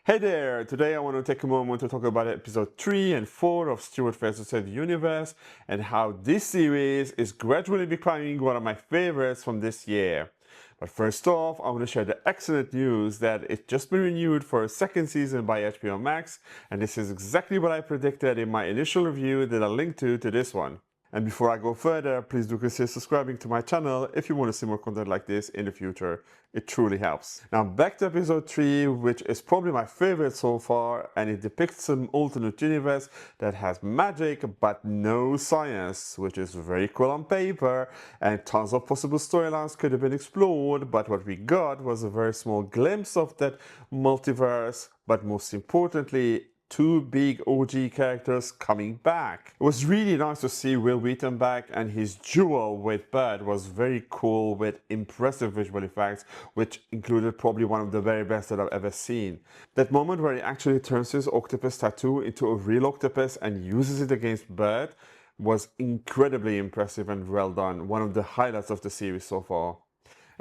Hey there! Today I want to take a moment to talk about episode 3 and 4 of Stuart vs. the Universe and how this series is gradually becoming one of my favorites from this year. But first off, I want to share the excellent news that it's just been renewed for a second season by HBO Max, and this is exactly what I predicted in my initial review that I'll link to this one. And before I go further, please do consider subscribing to my channel if you want to see more content like this in the future. It truly helps. Now back to episode 3, which is probably my favorite so far, and it depicts an alternate universe that has magic but no science, which is very cool on paper, and tons of possible storylines could have been explored, but what we got was a very small glimpse of that multiverse, but most importantly, two big OG characters coming back. It was really nice to see Will Wheaton back, and his duel with Bud was very cool with impressive visual effects, which included probably one of the very best that I've ever seen. That moment where he actually turns his octopus tattoo into a real octopus and uses it against Bud was incredibly impressive and well done, one of the highlights of the series so far.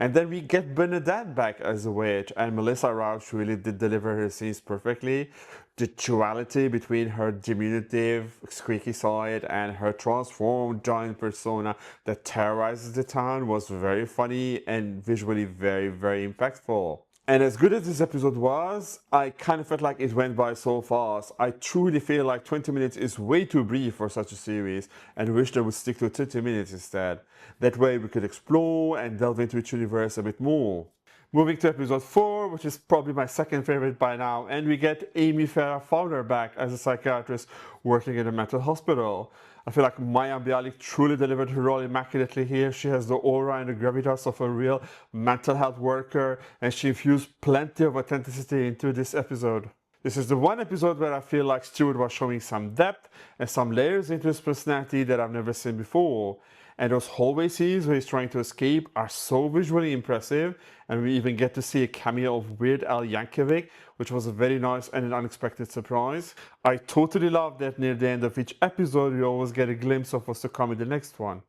And then we get Bernadette back as a witch, and Melissa Rauch really did deliver her scenes perfectly. The duality between her diminutive, squeaky side and her transformed giant persona that terrorizes the town was very funny and visually very, very impactful. And as good as this episode was, I kind of felt like it went by so fast. I truly feel like 20 minutes is way too brief for such a series and wish they would stick to 30 minutes instead. That way we could explore and delve into each universe a bit more. Moving to episode 4, which is probably my second favorite by now, and we get Amy Farrah Fowler back as a psychiatrist working in a mental hospital. I feel like Maya Bialik truly delivered her role immaculately here. She has the aura and the gravitas of a real mental health worker, and she infused plenty of authenticity into this episode. This is the one episode where I feel like Stuart was showing some depth and some layers into his personality that I've never seen before. And those hallway scenes where he's trying to escape are so visually impressive, and we even get to see a cameo of Weird Al Yankovic, which was a very nice and an unexpected surprise. I totally love that near the end of each episode we always get a glimpse of what's to come in the next one.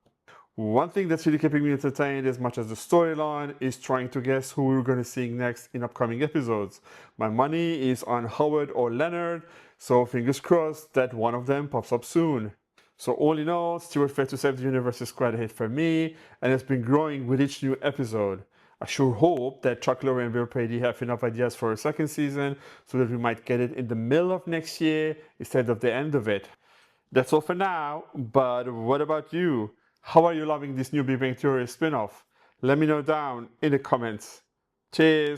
One thing that's really keeping me entertained as much as the storyline is trying to guess who we're going to see next in upcoming episodes. My money is on Howard or Leonard, so fingers crossed that one of them pops up soon. So all in all, Stuart Fair to Save the Universe is quite a hit for me, and it's been growing with each new episode. I sure hope that Chuck Lorre and Bill Brady have enough ideas for a second season so that we might get it in the middle of next year instead of the end of it. That's all for now, but what about you? How are you loving this new Big Bang Theory spin-off? Let me know down in the comments. Cheers!